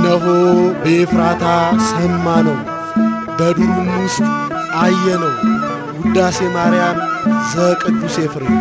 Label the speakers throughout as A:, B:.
A: እነሆ በኤፍራታ ሰማነው፣ በዱሩም ውስጥ አየነው ውዳሴ ማርያም ዘቅዱስ ኤፍሬም።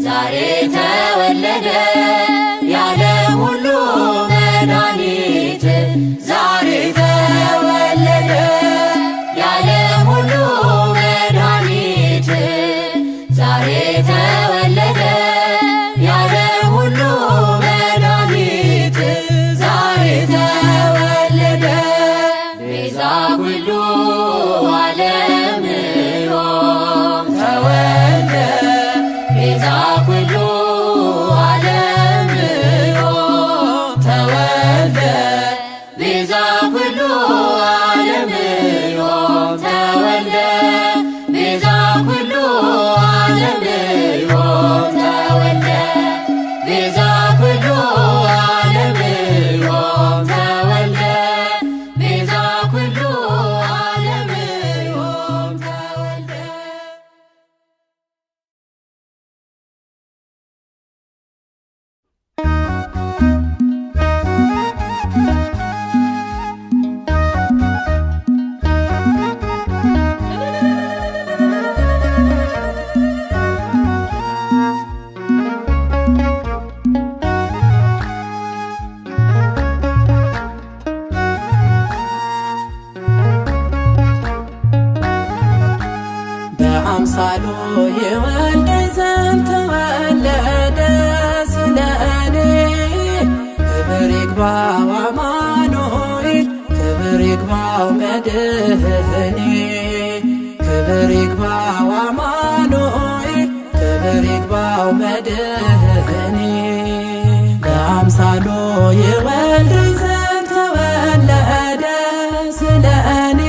B: ዛሬ ተወለደ የዓለም ሁሉ መድኃኒት ዛሬ ተወለደ የዓለም ሁሉ መድኃኒት ዛሬ ተወለደ የዓለም ሁሉ መድኃኒት ዛሬ ተወለደ ቤዛ ኩሉ ዓለም ዮም ተወልደ ቤዛ ኩሉ ዓለም ዮም ተወልደ ቤዛ ኩሉ ዓለም ዮም ተወልደ ቤዛ ኩሉ ዓለም ዮም ተወልደ ቤዛ ኩሉ ዓለም ዮም ተወልደ ቤዛ ኩሉ ዓለም ዮም ተወልደ
C: በአምሳሉ የወልደኝ ዘንድ ተወለደ ስለ እኔ ክብር ይግባው አማኑኤል ክብር ይግባው መድህኔ ክብር ይግባው አማኑኤል ክብር ይግባው መድህኔ በአምሳሉ የወልደኝ ዘንድ ተወለደ ስለ እኔ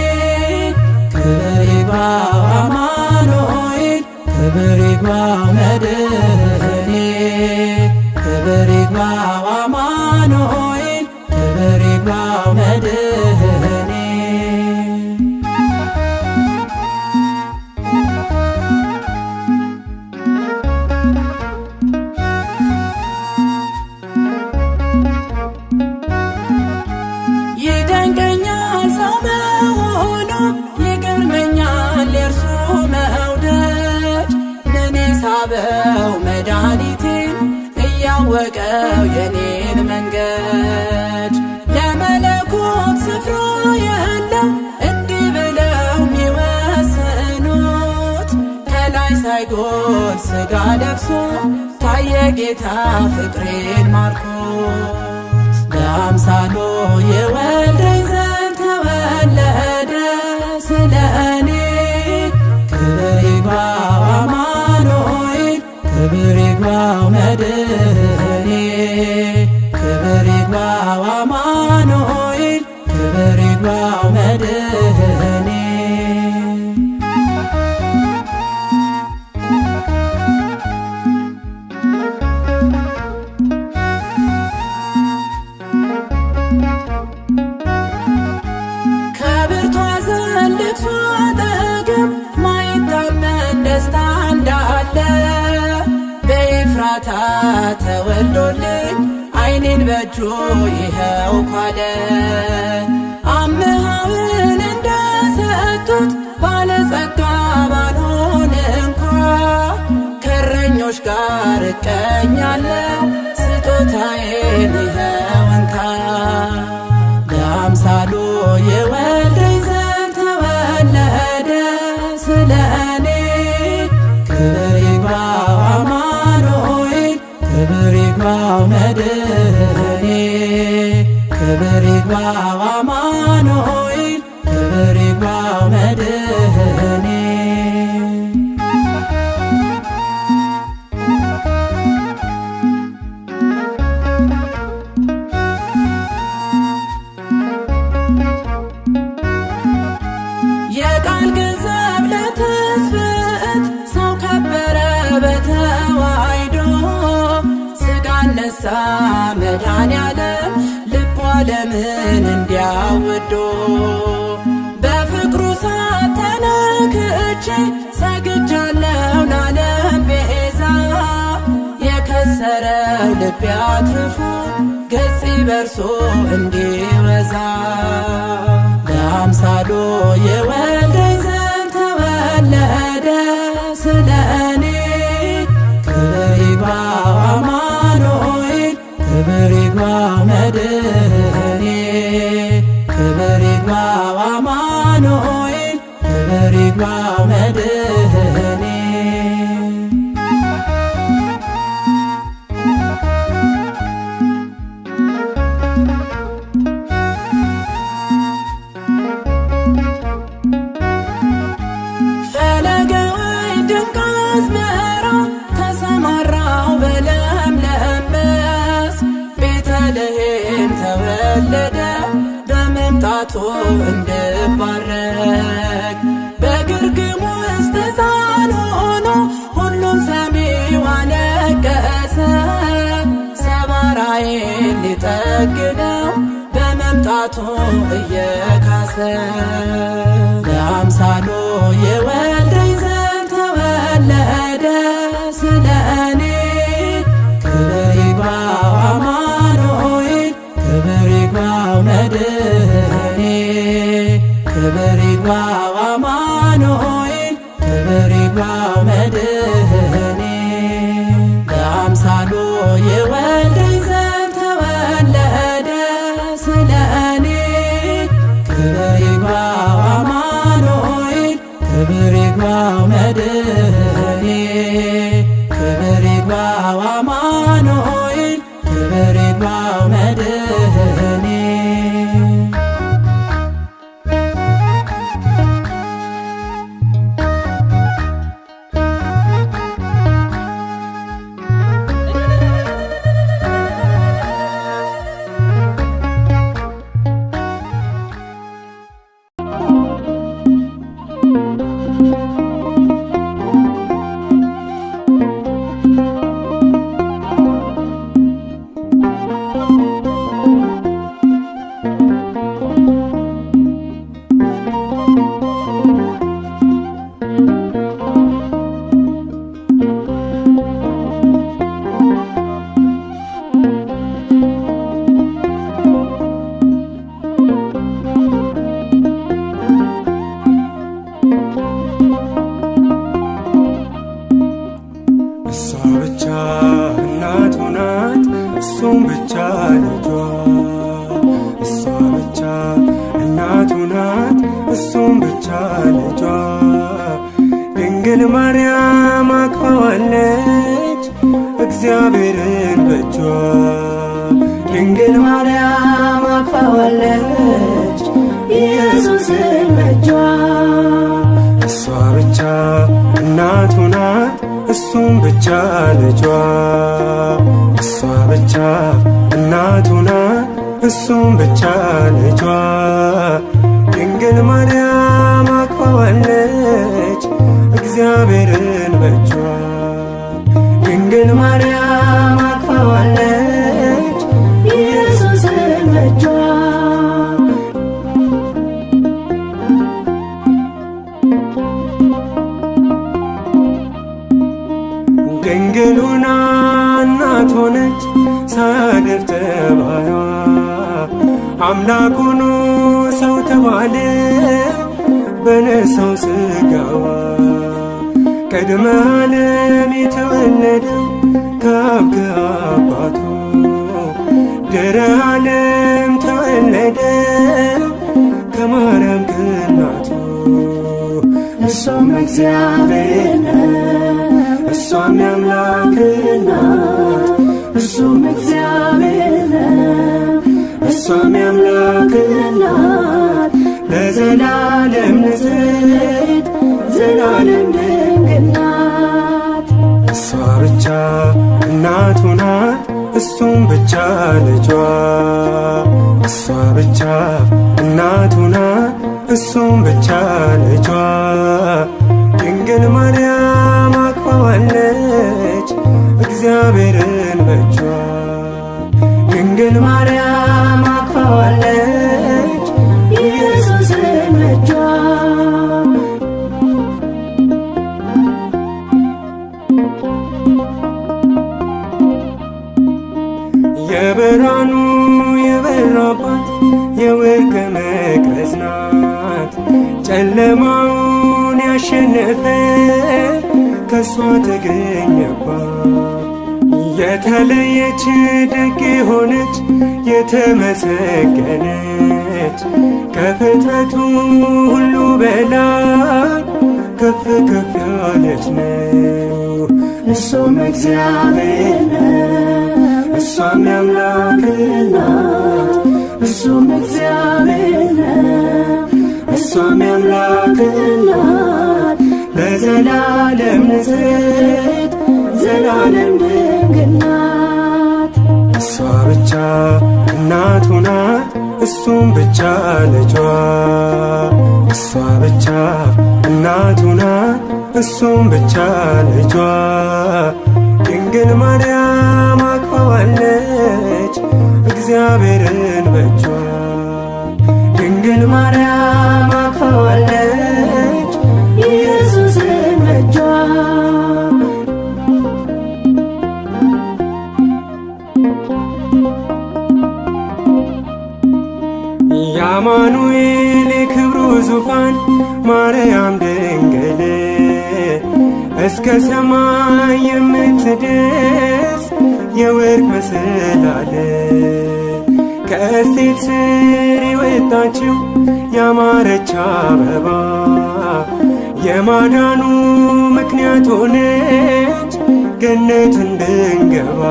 C: ክብር ይግባው አማኑኤል ክብር ይግባው መድህኔ ክብር ይግባው አማኑኤል ክብር ይግባው መድህኔ ይደንቀኛል ሰው መሆኑ ይገርመኛል የእርሱ መውደድ ለኔ ሳበው መድኃኒቴን እያወቀው የኔን መንገድ ለመለኮት ስፍራ የለው እንዲህ ብለው ሚወስኑት ከላይ ሳይጎል ሥጋ ለብሶ ታየ ጌታ ፍቅሬን ማርኮት በአምሳሉ የወልደኝ ዘንድ ተወለደ ስለ እኔ ክብር ይግባው አማኑኤል ክብር ይግባው መድህኔ ክብር ይግባው አማኑኤል ክብር ይግባው መድህኔ ከብርቱ ሐዘን ልቅሶ አጠገብ ማይታመን ደስታ እንዳለ በኤፍራታ ተወልዶልኝ ዓይኔን በእጁ ይኸው ኳለ አምሃውን እንደሰጡት ባለጸጋ ባልሆን እንኳ ከእረኞች ጋር እቀኛለሁ ስጦታዬን ይኸው እንካ በአምሳሉ የወልደኝ ዘንድ ተወለደ ስለ እኔ ክብር ይግባው አማኑኤል ክብር ይግባው መድህኔ ክብር ይግባው አማኑኤል ክብር ይግባው መድህኔ የቃል ገንዘብ ለትስብእት ሰው ከበረ በተዋሕዶ ሥጋ ነሣ መድኃኔዓለም ልቡ ዓለምን እንዲያወዶ በፍቅሩ እሳት ተነክቼ ሰግጃለሁ ለዓለም ቤዛ የከሰረው ልቤ አትርፎ ገጽ በርሶ እንዲወዛ በአምሳሉ የወልደኝ ዘንድ ተወለደ ስለ እኔ ክብር መድኃኔ ክብር ይግባው አማኑኤል ክብር ይግባው መድኃኔ ፈለገ ወይን ድንቅ አዝመራ ተሰማራው በለምለም መስክ ቤተልሔም ተወለደ በመምጣቱ እንድባረክ በግርግም ውስጥ ሕፃን ሆኖ ሁሉም ሰሚው አለቀሰ ሰባራዬን ሊጠግነው በመምጣቱ እየካሰ በአምሳሉ የወልደኝ ዘንድ ተወለደ ስለኔ ክብር ይግባው አማኑኤል ክብር ይግባው መድኃኔ ክብር ይግባው አማኑኤል ክብር ይግባው መድኃኔ በአምሳሉ የወልደኝ ዘንድ ተወለደ ስለኔ ክብር ይግባው አማኑኤል ክብር ይግባው መድኃኔ ክብር ይግባው አማኑኤል ክብር ይግባው መድኃኔ
D: እሷ ብቻ እናቱ ናት እሱም ብቻ ልጇ እሷ ብቻ እናቱ ናት እሱም ብቻ ልጇ ድንግል ማርያም አቅፋዋለች እግዚአብሔርን በእጇ ድንግል ማርያም አቅፋዋለች ኢየሱስን በእጇ እሷ ብቻ እናቱ ናት እሱም ብቻ ልጇ እሷ ብቻ እናቱ ናት እሱም ብቻ ልጇ ድንግል ማርያም አቅፋዋለች እግዚአብሔርን በእጇ ድንግል ማርያም አቅፋዋለች ኢየሱስን በእጇ ድንግሉና እናት ሆነች ሳያድር ተባሏ አምላክ ሆኖ ሰው ተባለ በነሳው ሥጋዋ ቅድመ ዓለም የተወለደው ከአብ ከአባቱ ድኅረ ዓለም ተወለደ ከማርያም ከእናቱ እሱም እግዚአብሔር ነው እሷም የአምላክ ናት እሱም እግዚአብሔር ነው እሷም የአምላክ ናት ለዘላለም ንጽሕት ዘላለም ድንግል ናት እሷ ብቻ እናቱ ናት እሱም ብቻ ልጇ እሷ ብቻ እናቱ ናት እሱም ብቻ ልጇ ድንግል ማርያም አቅፋዋለች እግዚአብሔርን በእጇ ድንግል ማርያም አቅፋዋለች ኢየሱስን በእጇ የብርሃኑ የበራባት የወርቅ መቅረዝ ናት ጨለማውን ያሸነፈ ከሷ ተገኘባት የተለየች ደግ ሆነች የተመሰገነች ከፍጥረቱ ሁሉ በላይ ከፍ ከፍ ያለች ነው። እሱም እግዚአብሔር ነው፣ እሷም የአምላክ ናት። እሱም እግዚአብሔር ነው፣ እሷም የአምላክ ናት። ለዘላለም ንጽሕት ዘላለም ድንግል ናት። እሷ ብቻ እናቱ ናት፣ እሱም ብቻ ልጇ። እሷ ብቻ እናቱ ናት፣ እሱም ብቻ ልጇ። ድንግል ማርያም አቅፋዋለች እግዚአብሔርን በእጇ። ድንግል ማርያም አቅፋዋለች ኢየሱስን በእጇ። የአማኑኤል የክብሩ ዙፋን ማርያም ድንግል እስከ ሰማይ የምትደርስ የወርቅ መሰላል ከእሴት ስር የወጣችው ያማረች አበባ የማዳኑ ምክንያት ሆነች ገነት እንድንገባ።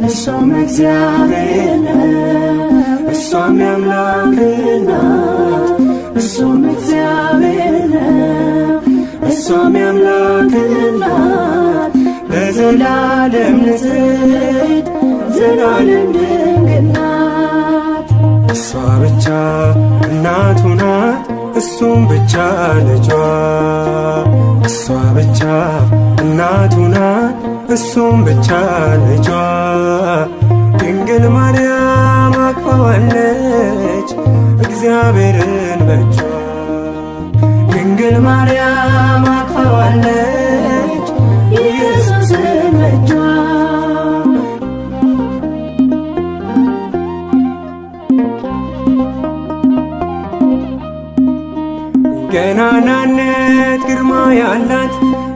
D: እሷም እግዚአብሔር ነው፣ እሷም የአምላክ ናት። እሱም እግዚአብሔር ነው፣ እሷም የአምላክ ናት። ለዘላለም ንጽሕት ዘላለም ድንግል ናት። እሷ ብቻ እናቱ ናት፣ እሱም ብቻ ልጇ። እሷ ብቻ እናቱ ናት፣ እሱም ብቻ ልጇ። ድንግል ማርያም አቅፋዋለች እግዚአብሔርን በእጇ። ድንግል ማርያም አቅፋዋለች ኢየሱስን በእጇ። ገናናነት ግርማ ያላት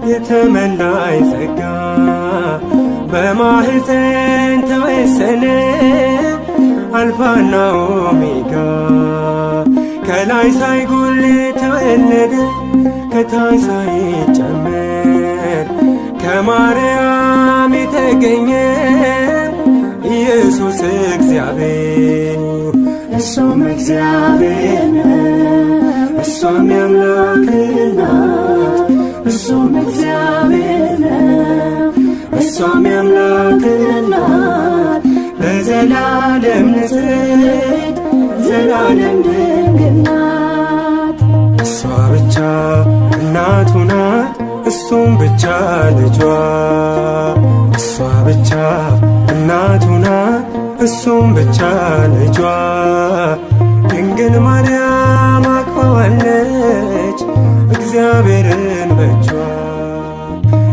D: የተመላይ ጸጋ በማህፀን ተወሰነ አልፋና ኦሜጋ። ከላይ ሳይጎል ተወለደ ከታች ሳይጨመር ከማርያም የተገኘ ኢየሱስ እግዚአብሔር። እሱም እግዚአብሔር ነው፣ እሷም የአምላክ ናት። እሱም እግዚአብሔር ነው፣ እሷም የአምላክ ናት። ለዘላለም ንጽሕት ዘላለም ድንግል ናት። እሷ ብቻ እናቱ ናት፣ እሱም ብቻ ልጇ። እሷ ብቻ እናቱ ናት፣ እሱም ብቻ ልጇ። ድንግል ማርያም አቅፋዋለች እግዚአብሔርን በእጇ።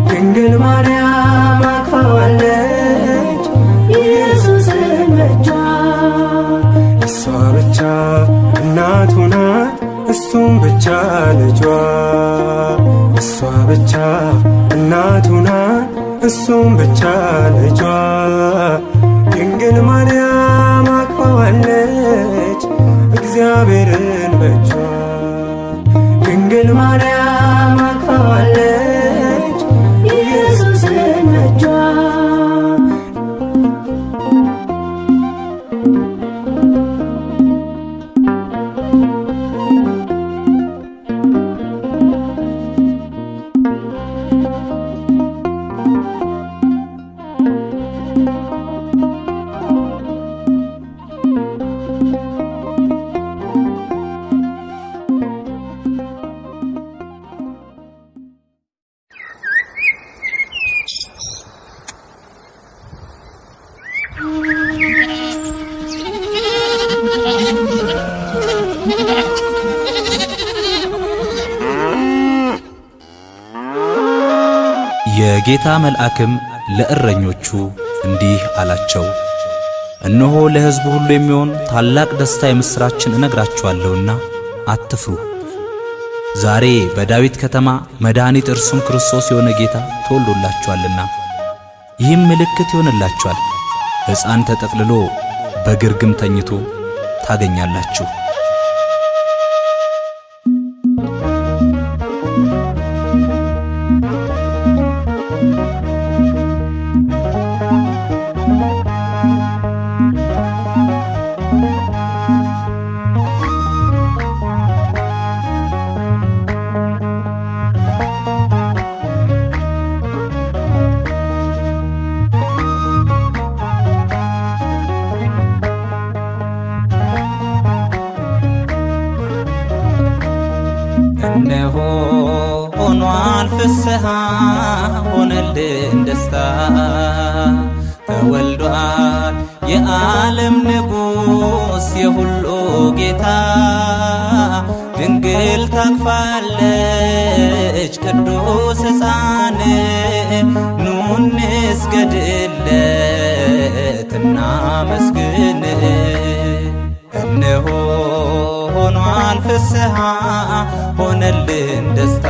D: ድንግል ማርያም አቅፋዋለች ኢየሱስን በእጇ። እሷ ብቻ እናቱ ናት፣ እሱም ብቻ ልጇ። እሷ ብቻ እናቱ ናት፣ እሱም ብቻ ልጇ። ድንግል ማርያም አቅፋዋለች እግዚአብሔርን በእጇ። ድንግል ማርያም አቅፋዋለች ኢየሱስን በእጇ።
E: የጌታ መልአክም ለእረኞቹ እንዲህ አላቸው፣ እነሆ ለሕዝቡ ሁሉ የሚሆን ታላቅ ደስታ የምሥራችን እነግራችኋለሁና አትፍሩ። ዛሬ በዳዊት ከተማ መድኃኒት እርሱም ክርስቶስ የሆነ ጌታ ተወልዶላችኋልና። ይህም ምልክት ይሆንላችኋል፣ ሕፃን ተጠቅልሎ በግርግም ተኝቶ ታገኛላችሁ።
C: እነሆ ሆኗል ፍስሐ ሆነልን ደስታ ተወልዷል የዓለም ንጉሥ የሁሉ ጌታ ድንግል ታቅፋለች ቅዱስ ሕፃን ኑ እንስገድለት እናመስግን እነሆ ሆኗል ፍስሐ ሆነልን ደስታ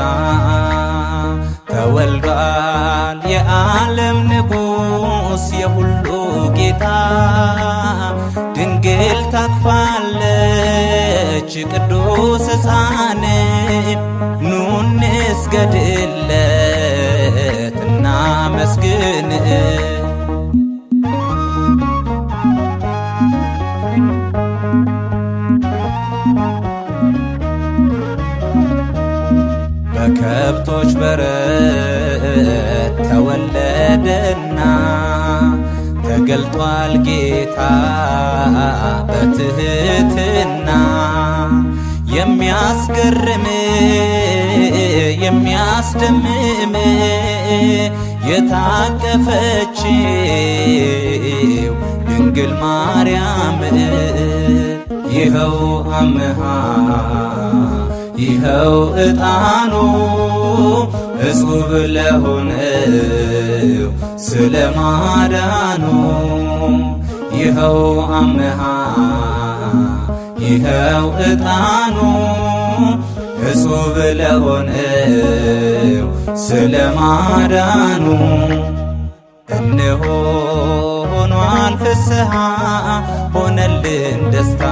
C: ተወልዷል የዓለም ንጉሥ የሁሉ ጌታ ድንግል ታቅፋለች ቅዱስ ሕፃን ኑ እንስገድለት እናመስግን በከብቶች በረት ተወለደና ተገልጧል ጌታ በትሕትና የሚያስገርም የሚያስደምም የታቀፈችው ድንግል ማርያም ይኸው አምሃ ይኸው ዕጣኑ እጹብ ለሆነው ስለ ማዳኑ ይኸው አምሃ ይኸው ዕጣኑ እጹብ ለሆነው ስለ ማዳኑ እነሆ ሆኗል ፍስሐ ሆነልን ደስታ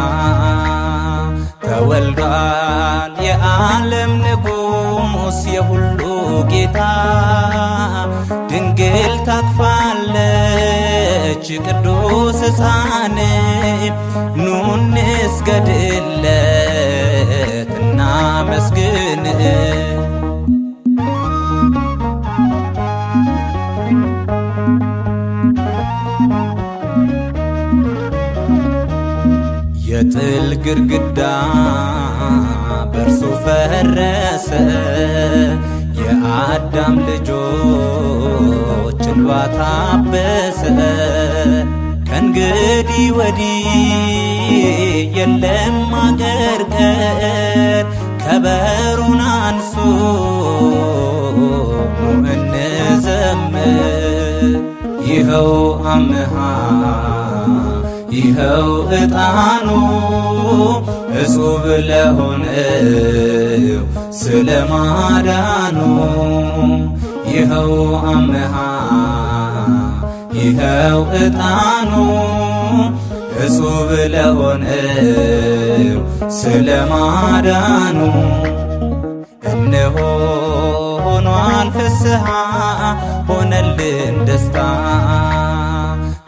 C: ተወልዷል የዓለም ንጉሥ የሁሉ ጌታ ድንግል ታቅፋለች ቅዱስ ሕፃን ኑ እንስገድለት እናመስግን የጥል ግርግዳ በርሱ ፈረሰ የአዳም ልጆች እንባ ታበሰ ከእንግዲህ ወዲህ የለም ማቀርቀር ከበሩን አንሱ ኑ እንዘምር ይኸው አምሃ ይኸው ዕጣኑ እጹብ ለሆነው ስለ ማዳኑ ይኸው አምሃ ይኸው ዕጣኑ እጹብ ለሆነው ስለ ማዳኑ እነሆ ሆኗል ፍስሐ ሆነልን ደስታ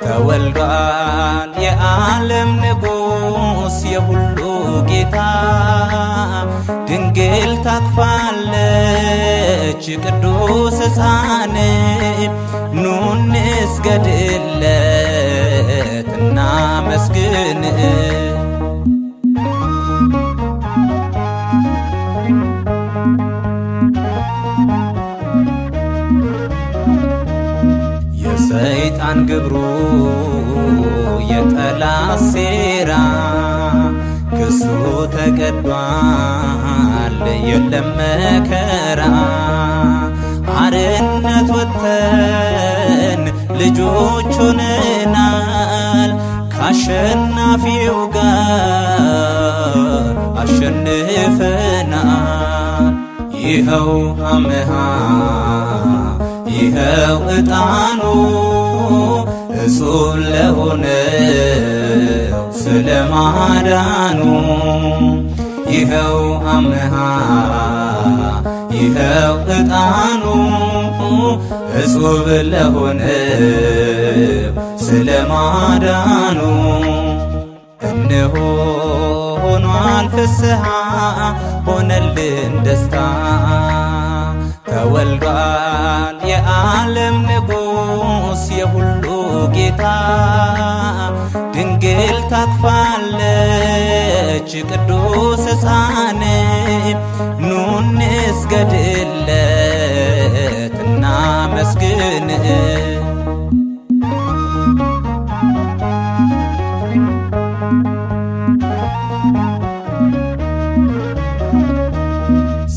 C: ተወልዷል የዓለም ንጉሥ የሁሉ ጌታ ድንግል ታቅፋለች ቅዱስ ሕፃን ኑ እንስገድለት እናመስግን የሰይጣን ግብሩ የጠላት ሴራ ክሱ ተቀዷል የለም መከራ አርነት ወጥተን ልጆች ሆነናል ከአሸናፊው ጋር አሸንፈናል ይኸው አምሃ ይኸው ዕጣኑ እጹብ ለሆነው ስለ ማዳኑ ይኸው አምሃ ይኸው ዕጣኑ እጹብ ለሆነው ስለ ማዳኑ እነሆ ሆኗል ፍስሐ ሆነልን ደስታ ተወልዷል የዓለም ንጉሥ የሁሉ ጌታ ድንግል ታቅፋለች ቅዱስ ሕፃን ኑ እንስገድለት እናመስግን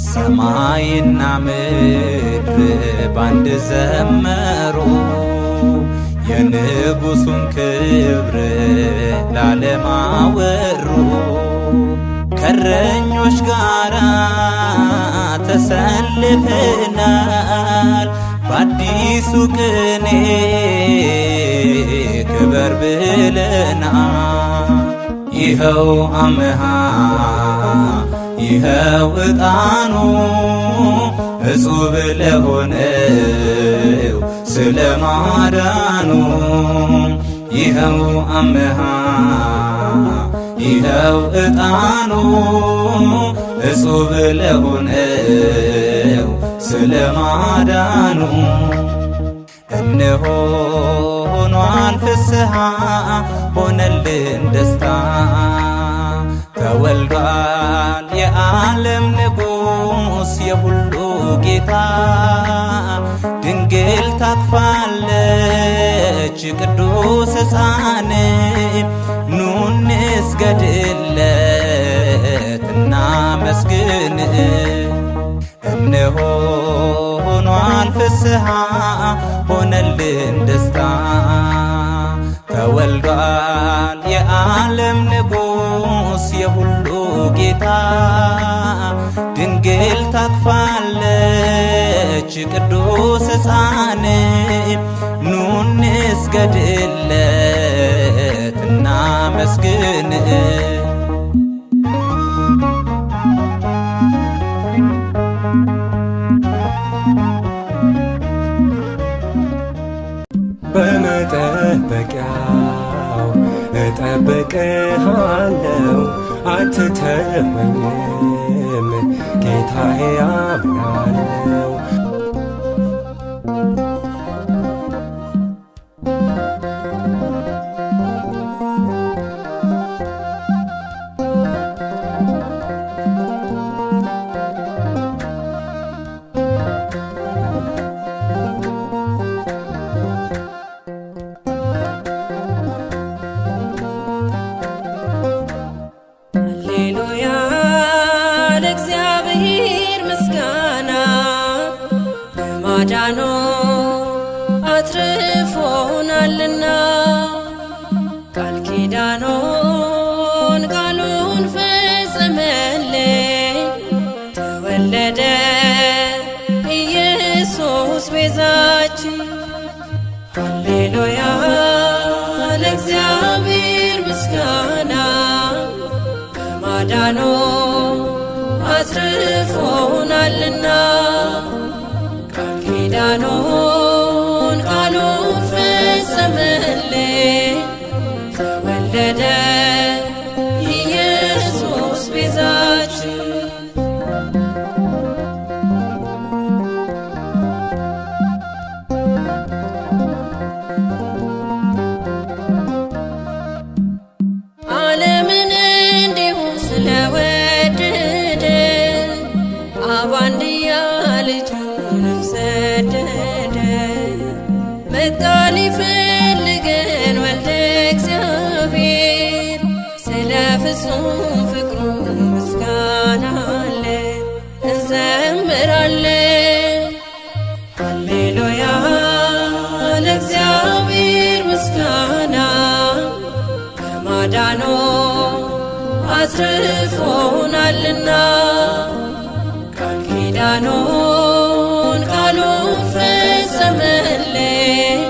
C: ሰማይና ምድር ባንድ ዘመሩ የንጉሡን ክብር ለዓለም አወሩ ከእረኞች ጋራ ተሰልፈናል በአዲሱ ቅኔ ክበር ብለናል ይኸው አምሃ ይኸው ዕጣኑ እጹብ ለሆነው ስለ ማዳኑ ይኸው አምሃ ይኸው ዕጣኑ እጹብ ለሆነው ስለ ማዳኑ እነሆ ሆኗል ፍስሐ ሆነልን ደስታ ተወልዷል የዓለም ንጉሥ የሁሉ ጌታ ድንግል ታቅፋለች ቅዱስ ሕፃን ኑ እንስገድለት እናመስግን እነሆ ሆኗል ፍስሐ ሆነልን ደስታ ተወልዷል የዓለም ንጉሥ የሁሉ ጌታ ድንግል ታቅፋለች ቅዱስ ሕፃን ኑ እንስገድለት እናመስግን
D: በመጠበቂያው እጠብቅሃለሁ አትተወኝም ጌታዬ አምናለሁ
B: ማዳኑ አትርፎናልና ቃል ኪዳኑን ቃሉን ፈጸመልን ተወለደ ኢየሱስ ቤዛችን ሃሌሉያ ለእግዚአብሔር ምስጋና በማዳኑ አትርፎናልና ኪዳኑን ቃሉን ፈጸመልን ተወለደ ኢየሱስ ቤዛችን ዓለምን እንዲሁ ስለወደደ አብ አንድያ ልጁን ሰደደ መጣ ሊፈልገን ወልደ እግዚአብሔር ስለ ፍጹም ፍቅሩ ምስጋና አለን እንዘምራለን ሃሌሉያ ለእግዚአብሔር ምስጋና በማዳኑ አትርፎናልና ቃል ኪዳኑን ቃሉን ፈጸመልን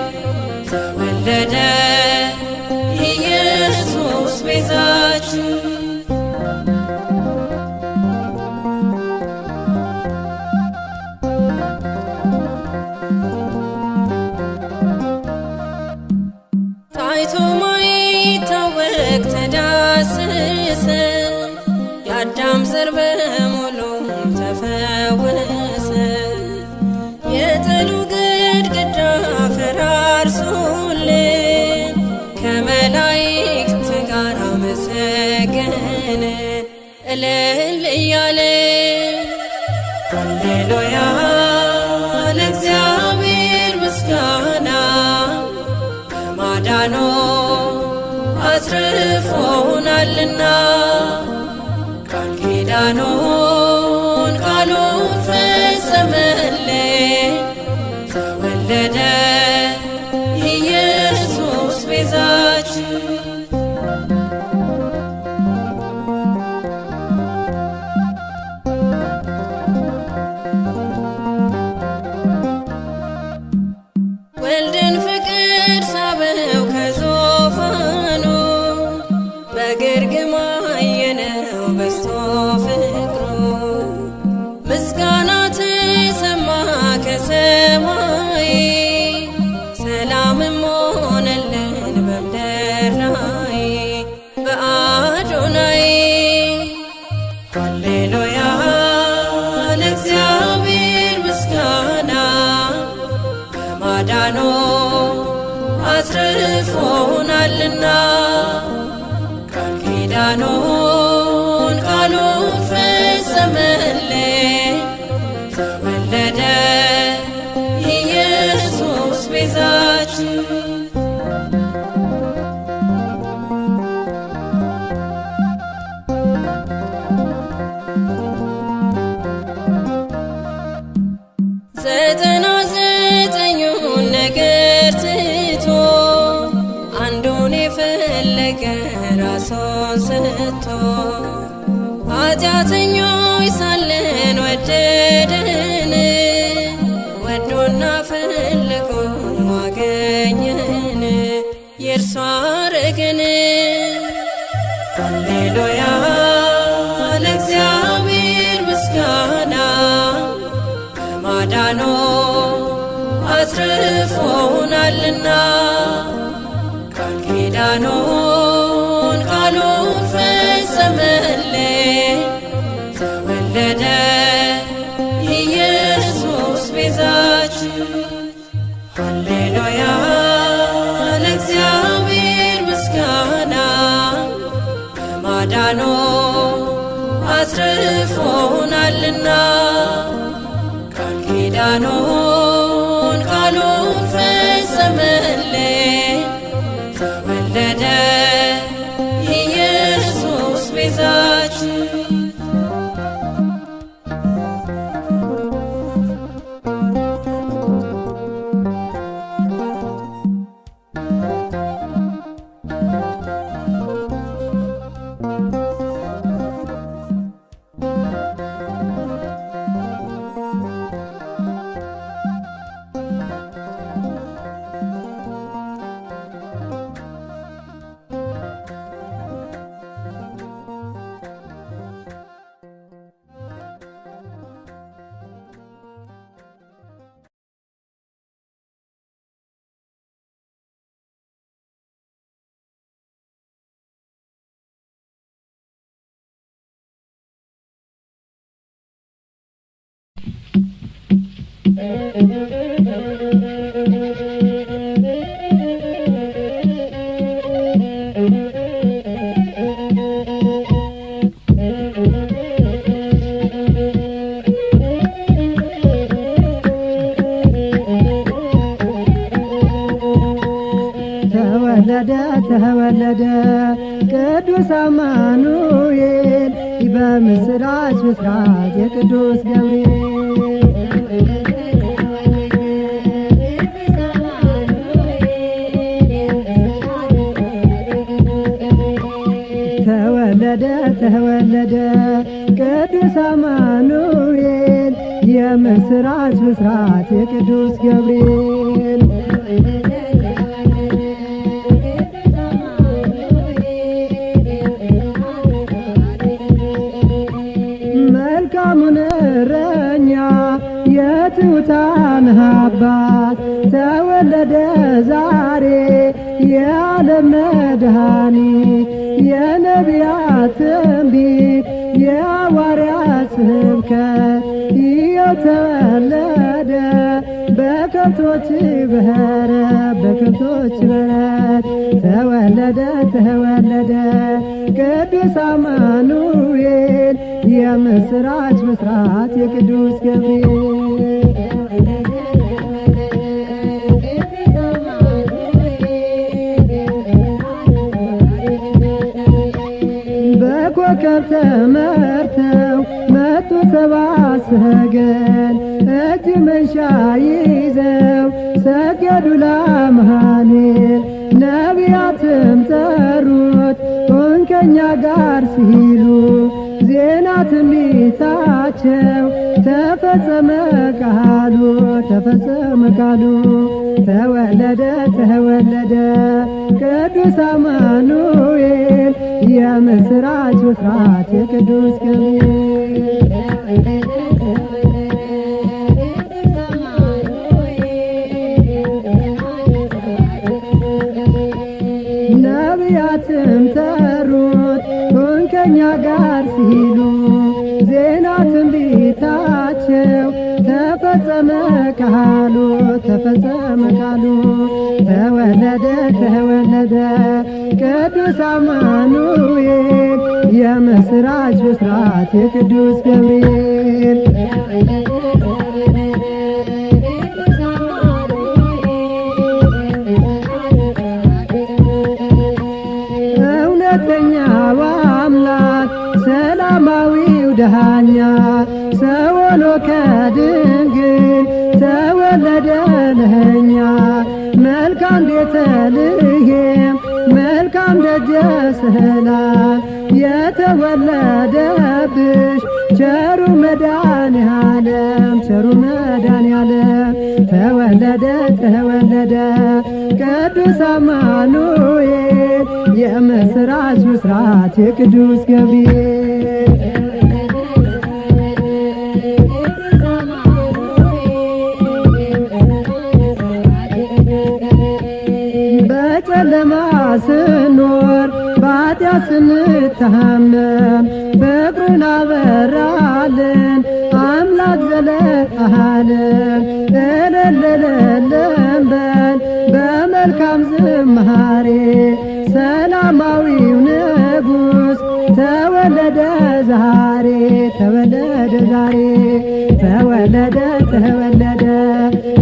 B: አርሶልን ከመላእክት ጋር አመሰገን እልል እያልን ሃሌሉያ ለእግዚአብሔር ምስጋና በማዳኑ አትርፎናልና ቃል ኪዳኑን ቃሉን ፈጸመልን ተወለደ ኢየሱስ ቤዛችን ወልድን ፍቅር ሳበው ከዙፋኑ በግርግም አየነው በዝቶ ፍቅሩ ምስጋና ተሰማ ከሰማይ ሰላምም ሆነልን በምድር ላይ በአዶናይ ሃሌሉያ ለእግዚአብሔር ምስጋና በማዳኑ አትርፎናልና ቃል ኪዳኑን ቃሉን ፈጸመልን ተወለደ ኢየሱስ ቤዛችን ዘጠና ዘጠኙን ነገር ትቶ አንዱን የፈለገ ራሱን ሰጥቶ ኃጢአተኞች ሳለን ወደደን ወዶና ፈልጎ አገኘን የእርሱ አረገን ሃሌሉያ ለእግዚአብሔር ምስጋና በማዳኑ አትርፎናልና ቃል ኪዳኑን ቃሉን ፈጸመልን ተወለደ ኢየሱስ ቤዛችን ሃሌሉያ ለእግዚአብሔር ምስጋና በማዳኑ አትርፎናልና ቃል ኪዳኑን ቃሉን ፈጸመልን ተወለደ ኢየሱስ ቤዛችን
F: ተወለደ ቅዱስ አማኑኤል በምስራች ምስራት የቅዱስ ገብርኤል ተወለደ ቅዱስ አማኑኤል የምስራች ምስራት የቅዱስ ገብርኤል መልካሙን እረኛ የትሑታን አባት ተወለደ ዛሬ የዓለም መድኃኒት የነቢያት ትንቢት የሐዋርያት ስብከት ተወለደ በከብቶች በረት በከብቶች በረት ተወለደ ተወለደ ቅዱስ አማኑኤል የምስራች ብስራት የቅዱስ ገብርኤል በኮከብ ተመርተው መጡ ሰብአ ሰገል እጅ መንሻ ይዘው ሰገዱ ለአማኑኤል ነቢያትም ጠሩት ሁን ከእኛ ጋር ሲሉ ዜና ትንቢታቸው ተፈጸመ ቃሉ ተፈጸመ ቃሉ ተወለደ ተወለደ ቅዱስ አማኑኤል የምስራች ብስራት የቅዱስ ገብርኤል ነቢያትም ጠሩት ሁን ከእኛ ጋር ሲሉ ዜና ትንቢታቸው ተፈጸመ ቃሉ ተፈጸመ ቃሉ ተወለደ ተወለደ ቅዱስ አማኑኤል የምስራች ብስራት የቅዱስ ገብርኤል እውነተኛው አምላክ ሰላማዊው ዳኛ ሰው ሆኖ ከድንግል ተወለደ ለእኛ መልካም ቤተልሔም መልካም ደጀ ሰላም የተወለደብሽ ቸሩ መድኃኔዓለም ቸሩ መድኃኔዓለም ተወለደ ተወለደ ቅዱስ አማኑኤል የምስራች ብስራት የቅዱስ ገብርኤል በጨለማ ስኖር በኃጢአት ስንታመም ፍቅሩን አበራልን አምላክ ዘለዓለም እልል እልል እንበል በመልካም ዝማሬ ሰላማዊው ንጉሥ ተወለደ ዛሬ ተወለደ ዛሬ ተወለደ ተወለደ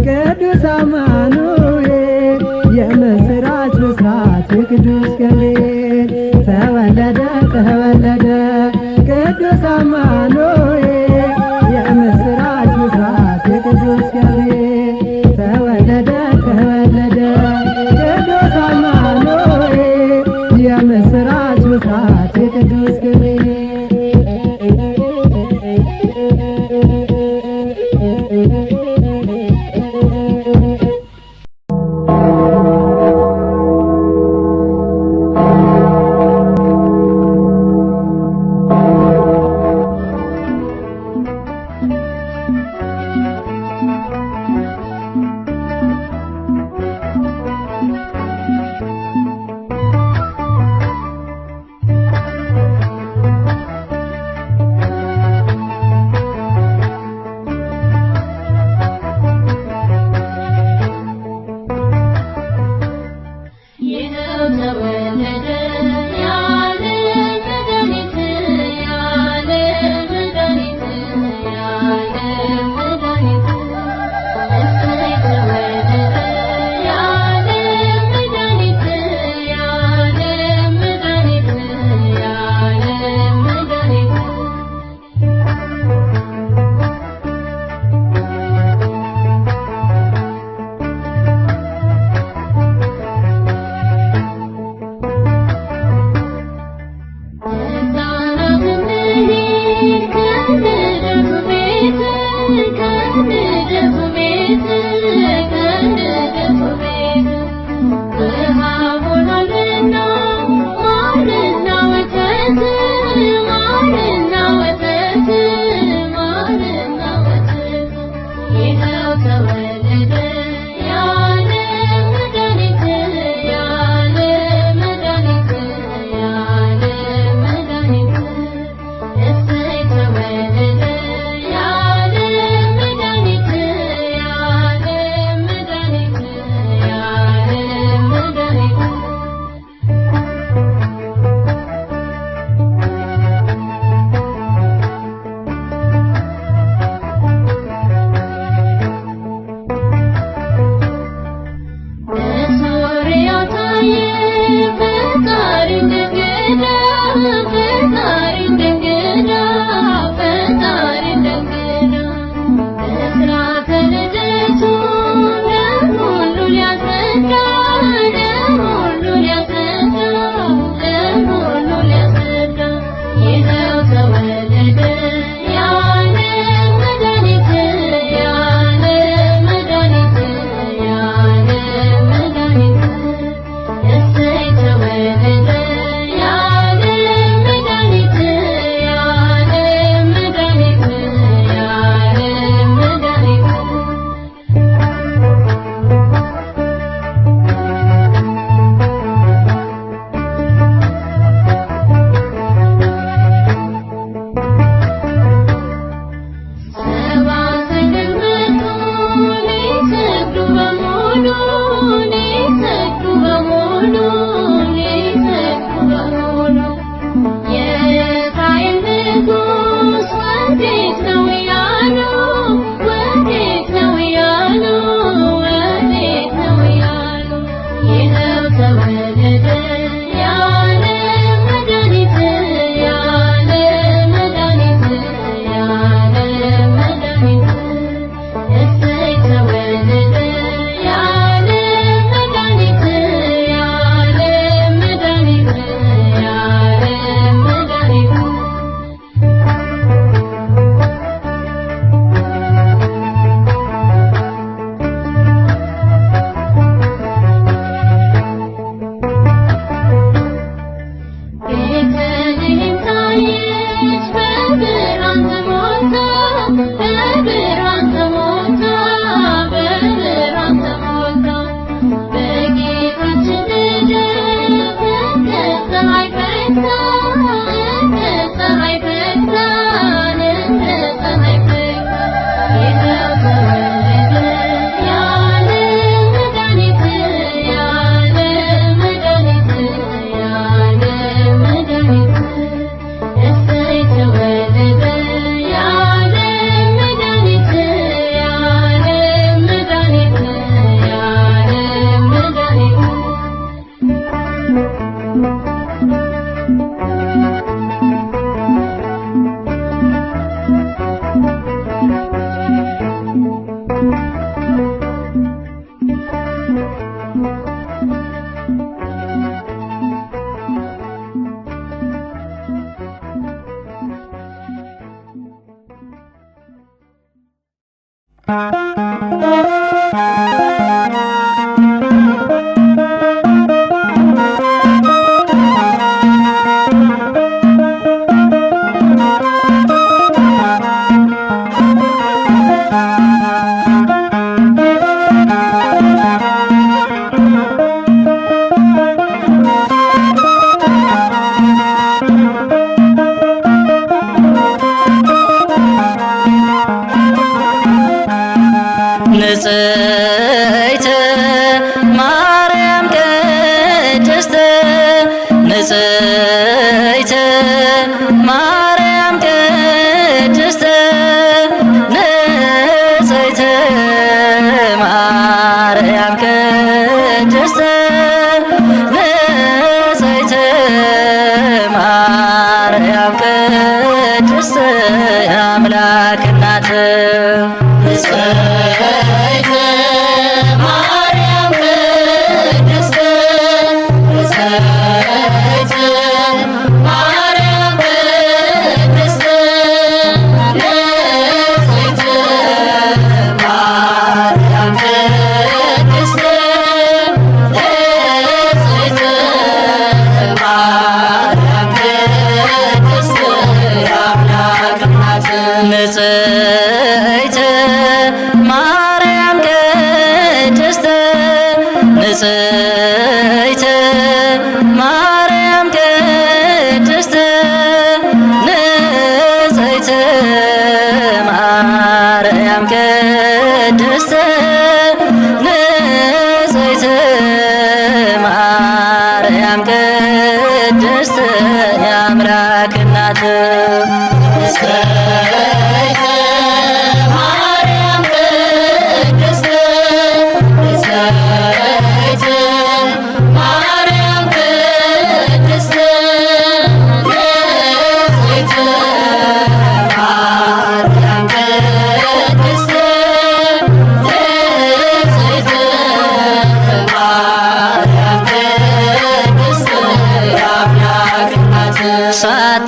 F: ቅዱስ አማኑኤል የምስራች ብስራት የቅዱስ ገብርኤል ተወለደ ተወለደ ቅዱስ አማኑኤል የምስራች ብስራት የቅዱስ ገብርኤል ተወለደ ተወለደ ቅዱስ አማኑኤል የምስራች ብስራት የቅዱስ ገብርኤል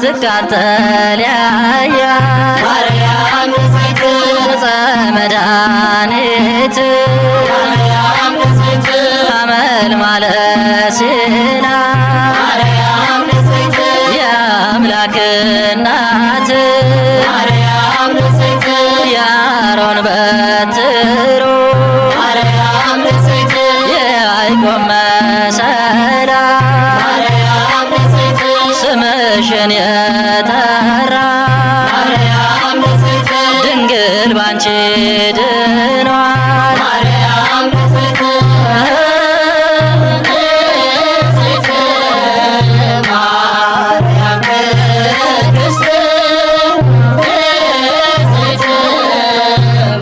G: ስቃጠል ያያት
B: ማርያም ንጽሕት
G: ዕፀ መድኃኒት
B: ማርያም ንጽሕት
G: ሐመልማለ ሲና
B: ማርያም ንጽሕት
G: የአምላክ እናት
B: ማርያም ንጽሕት
G: የአሮን በትሩ
B: ማርያም ንጽሕት
G: የያዕቆብ መሰላል
B: ማርያም ንጽሕት
G: ስምሽን የጠራ
B: ማርያም ንጽሕት
G: ድንግል ባንቺ ድኗል።
B: ማርያም ንጽሕት ንጽሕት ማርያም ቅድስት ንጽሕት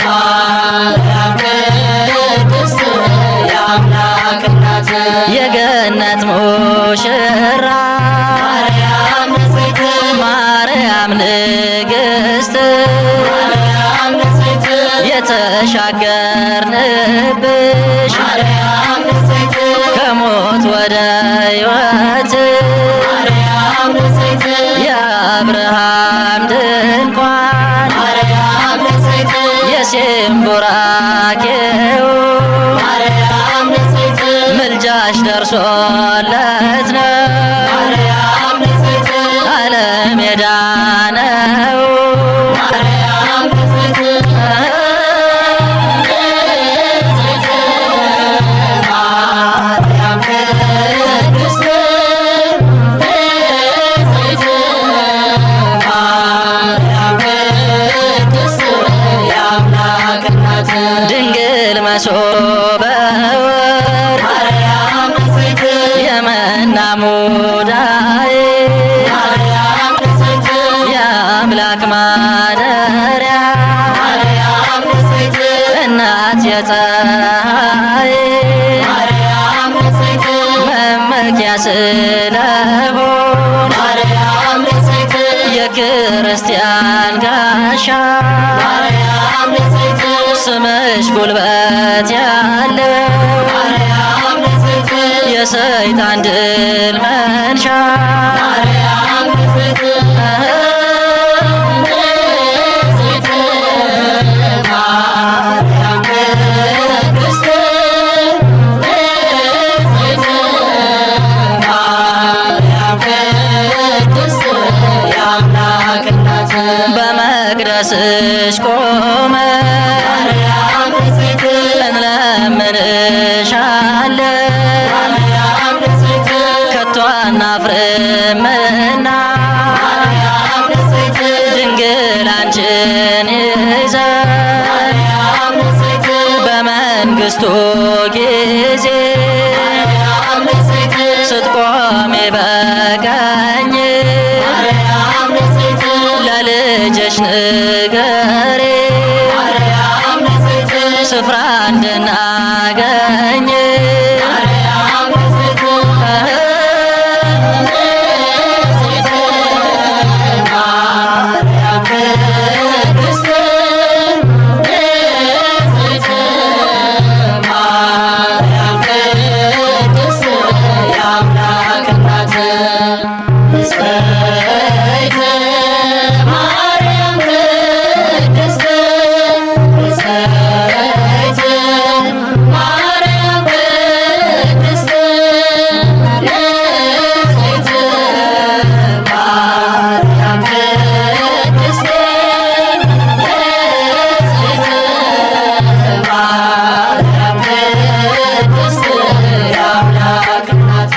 B: ማርያም ቅድስት የአምላክ እናት
G: የገነት ሙሽራ
B: ማርያም ንጽሕት
G: ማርያም ንግሥት
B: ማርያም ንጽሕት
G: የተሻገርንብሽ
B: ማርያም ንጽሕት
G: ከሞት ወደ ሕይወት
B: ማርያም ንጽሕት
G: የአብርሃም ድንኳን
B: ማርያም ንጽሕት
G: የሴም ቡራኬው
B: ማርያም ንጽሕት
G: ምልጃሽ ደርሶለት ነው
B: ማርያም ንጽሕት
G: ዓለም የዳነው።
B: ማርያም ንጽሕት ንጽሕት ማርያም ቅድስት ንጽሕት ማርያም ቅድስት የአምላክ እናት
G: ድንግል መሶበ ወርቅ
B: ማርያም ንጽሕት
G: የመና ሙዳዬ
B: ማርያም ንጽሕት
G: የአምላክ ማደሪያ
B: ማርያም ንጽሕት
G: እናት የፀሐይ
B: ማርያም ንጽሕት
G: መመኪያ ስለሆን
B: ማርያም ንጽሕት
G: የክርስቲያን ጋሻ
B: ማርያም ንጽሕት
G: ስምሽ ጉልበት ያለው
B: ማርያም ንጽሕት
G: የሰይጣን ድል መንሻ
B: ማርያም ንጽሕት ንጽሕት ማርያም ቅድስት ንጽሕት ማርያም ቅድስት የአምላክ እናት
G: በመቅደስሽ ቆመን
B: ማርያም ንጽሕት
G: እንለምንሻለን
B: ማርያም ንጽሕት
G: ከቶ አናፍርምና
B: ማርያም ንጽሕት
G: ድንግል አንቺን ይዘን
B: ማርያም ንጽሕት
G: በመንግሥቱ ጊዜ
B: ማርያም ንጽሕት
G: ስትቆሜ በቀኝ
B: ማርያም ንጽሕት
G: ለልጅሽ ንገሪ
B: ማርያም ንጽሕት
G: ስፍራ እንድናገኝ
B: ማርያም ንጽሕት ንጽሕት ማርያም ቅድስት ንጽሕት ማርያም ቅድስት የአምላክ እናት ንጽሕት ማርያም ቅድስት ንጽሕት ማርያም ቅድስት ንጽሕት ማርያም ቅድስት ንጽሕት ማርያም ቅድስት የአምላክ እናት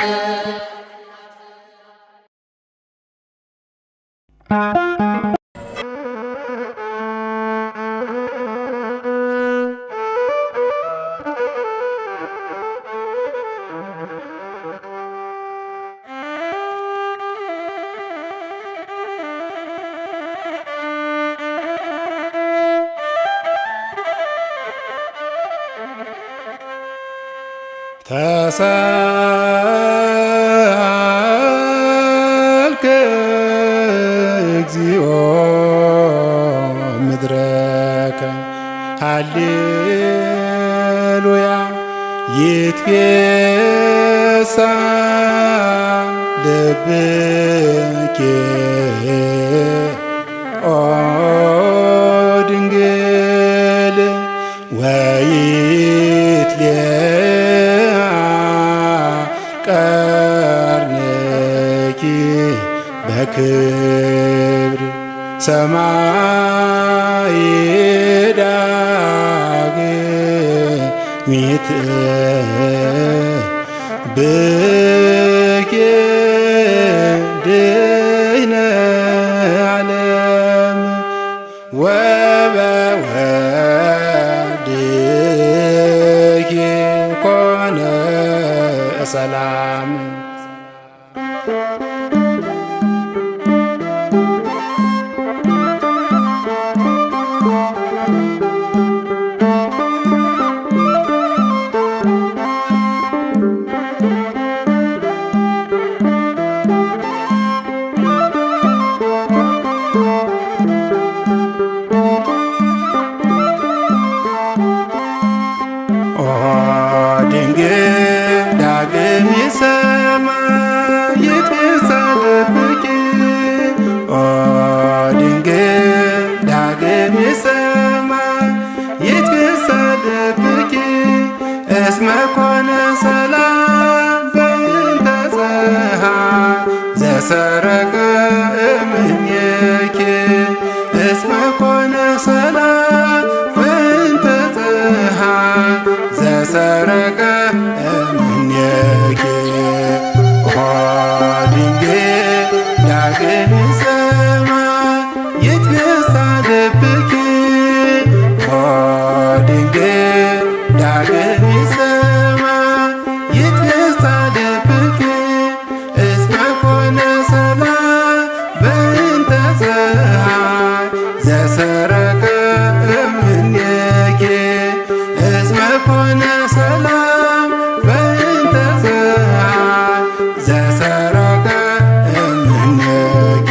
A: ተሳልከ እግዚኦ ምድረከ ሃሌሉያ ይትፌሳ ጠብቂ ኦ ድንግል ወይትሌአቀርንኪ በክብር ሰማይ ዳግሚት ብኪ ድኅነ ዓለም ወበወልድኪ ኮነ ሰላም። ዳግም ሰማይ ይትሳለፍኪ ኦ ድንግል ዳግም ሰማይ ይትሳለፍኪ እስመ ኮነ ሰላም በእንተ ፀሐይ ዘሰረቀ እምኔኪ እስመ ኮነ ሰላም በእንተ ፀሐይ ዘሰረቀ እምኔኪ ኦ ድንግል ዳግም ሰማይ ይትሳለፍኪ ኦ ድንግል ዳግም ሰማይ ይትሳለፍኪ እስመ ኮነ ሰላም በእንተ ፀሐይ ዘሰረቀ እምኔኪ እስመ ኮነ ሰላም በእንተ ፀሐይ ዘሰረቀ እምኔኪ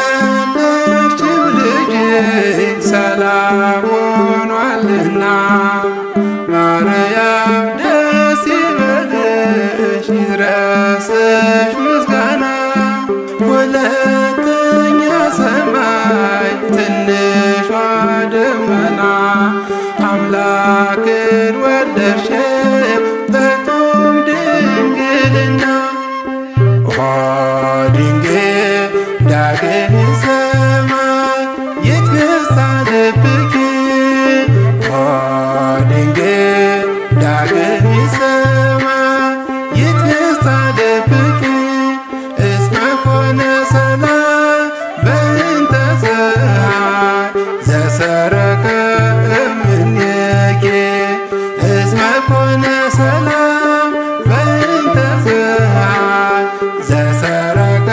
A: በወለድሽው ልጅሽ ሰላም ሆኗልና ማርያም ደስ ይበልሽ ይድረስሽ ምስጋና። ሁለተኛ ሰማይ ትንሿ ደመና አምላክን ወለድሽው በጡም ድንግልና ኦ ድንግል ዳግም ሰማይ ይትሳለፍኪ ኦ ድንግል ዳግም ሰማይ ይትሳለፍኪ እስመ ኮነ ሰላም በእንተ ፀሐይ ዘሰረቀ እምኔኪ እስመ ኮነ ሰላም በእንተ ፀሐይ ዘሰረቀ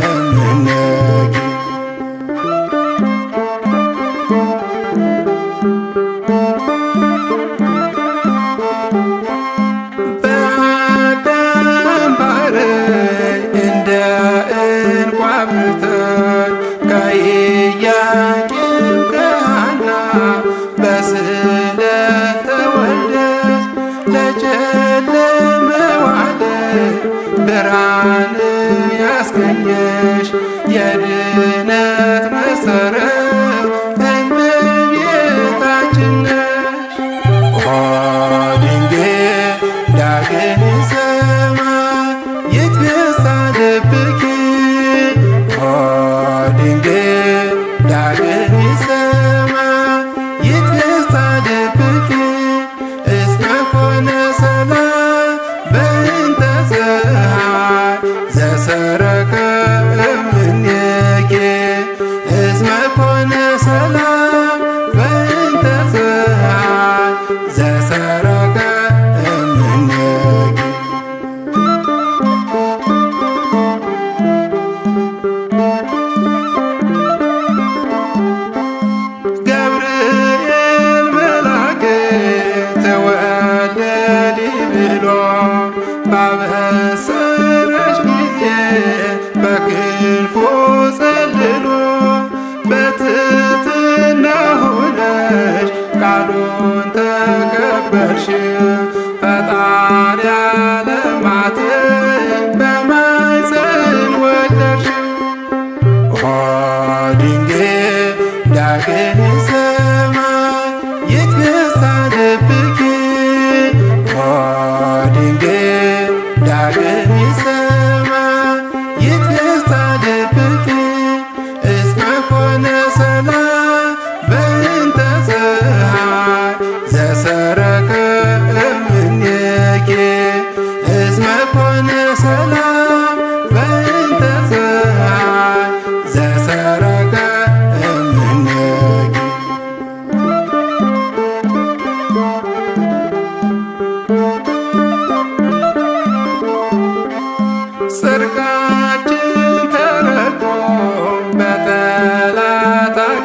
A: እምኔኪ በአዳም ባሕርይ እንደ ዕንቁ አብርተን ከኢያቄም ከሐና በስዕለት ተወልደሽ ለጨለመው ዓለም ብርሃንን ያስገኘሽ የድነት መሠረት እመቤታችን ነሽ ኦ ድንግል ዳግም ሰማይ ይትሳለፍኪ ኦ ድንግል ዳግም ሰማይ ይትሳለፍኪ እስመ ኮነ ሰላም በእንተ ፀሐይ ዘሰረቀ እምኔኪ እስመ ኮነ ሰላም በእንተ ፀሐይ ዘሰረቀ እምኔኪ ገብርኤል መልአክ ተወለዲ ብሎ ባበሰረሽ ጊዜ በክንፉ ጸልሎ በትሕትና ሆነሽ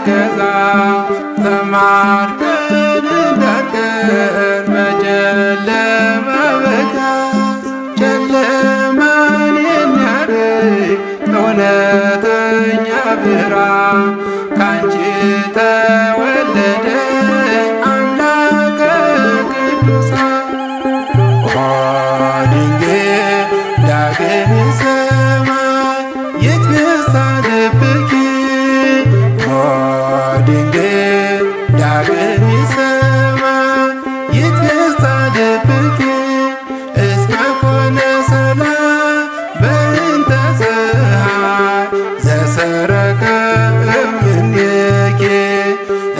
A: እገዛ ተማርከን እንዳንቀር በጨለማ መጋዝ ጨለማን የሚያርቅ እውነተኛ ብርሃን ካንቺ ተወለደ አምላከ ቅዱሳን ድንግል ዳግም ሰማይ ይትገሳ ደብቂ ድንግል ዳግም ሰማይ ይትገሳ ደብቂ እስመ ኮነ ሰላም በእንተ ፀሐይ ዘሰረቀ እምኔኪ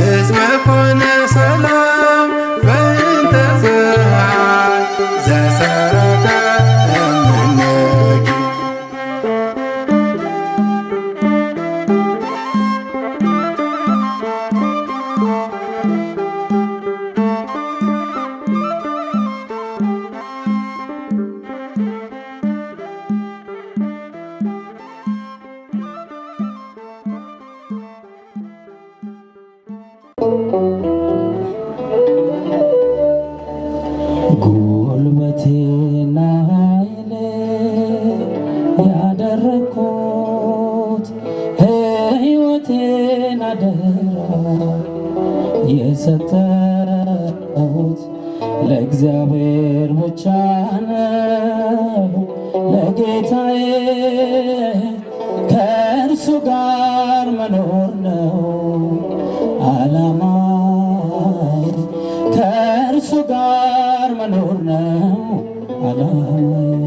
A: እስመ ኮነ ሰላም በእንተ ፀሐይ ዘሰረቀ እምኔኪ
H: ጉልበቴና ኃይሌ ያደረግኩት ሕይወቴን አደራ የሰጠሁት ለእግዚአብሔር ብቻ ነው ለጌታዬ ከእርሱ ጋር መኖር ነው ዓላማዬ ከእርሱ ጋር መኖር ነው ዓላማዬ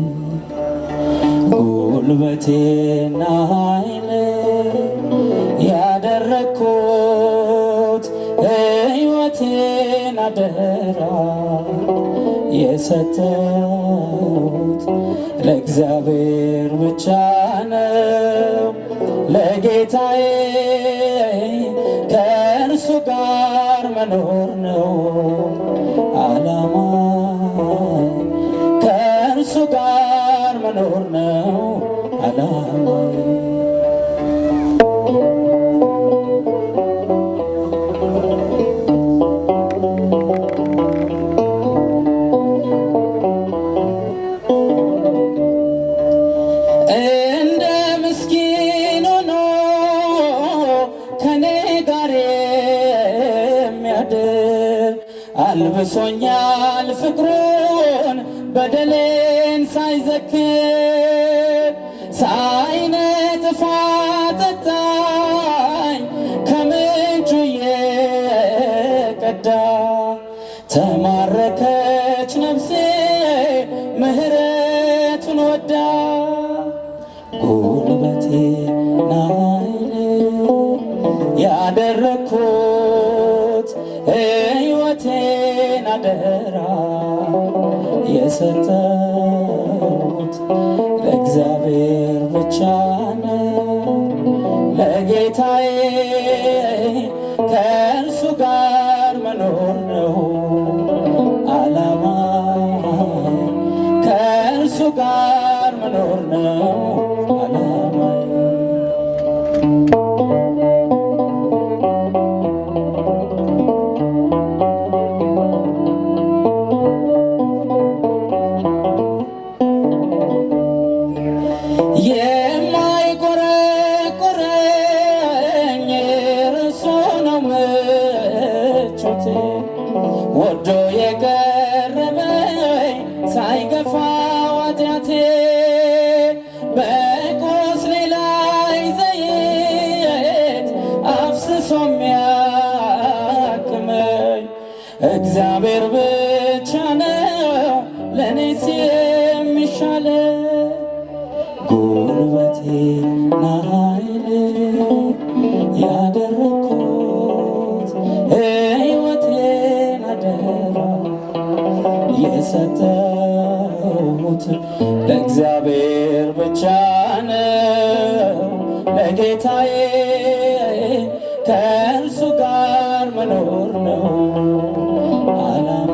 H: ጉልበቴና ኃይሌ ያደረግኩት ሕይወቴን አደራ የሰጠሁት ለእግዚአብሔር ብቻ ነው ለጌታዬ ከእርሱ ጋር መኖር ነው ዓላማዬ ከእርሱ ጋር መኖር ነው ዓላማዬ እንደ ምስኪን ሆኖ ከኔ ጋር የሚያድር አልብሶኛል ፍቅሩን በደሌን ሳይዘክር ሳይነጥፍ አጠጣኝ ከምንጩ የቀዳ ተማረከች ነፍሴ ምሕረቱን ወዳ ጉልበቴና ኃይሌ ያደረግኩት ሕይወቴን አደራ የሰጠሁት ለእግዚአብሔር ብቻ ነው ለጌታዬ ከእርሱ ጋር መኖር ነው ዓላማዬ ከእርሱ ጋር መኖር ነው ዓላማዬ የማይቆረቆረኝ እርሱ ነው ምቾቴ ወዶ የቀረበኝ ሳይገፋ ኃጢአቴ በቁስሌ ላይ ዘይት አፍስሶ የሚያክመኝ እግዚአብሔር ብቻ ነው ለእኔስ የሚሻለኝ ጉልበቴና ኃይሌ ያደረግኩት ሕይወቴን አደራ የሰጠሁት ለእግዚአብሔር ብቻ ነው ለጌታዬ ከእርሱ ጋር መኖር ነው ዓላማ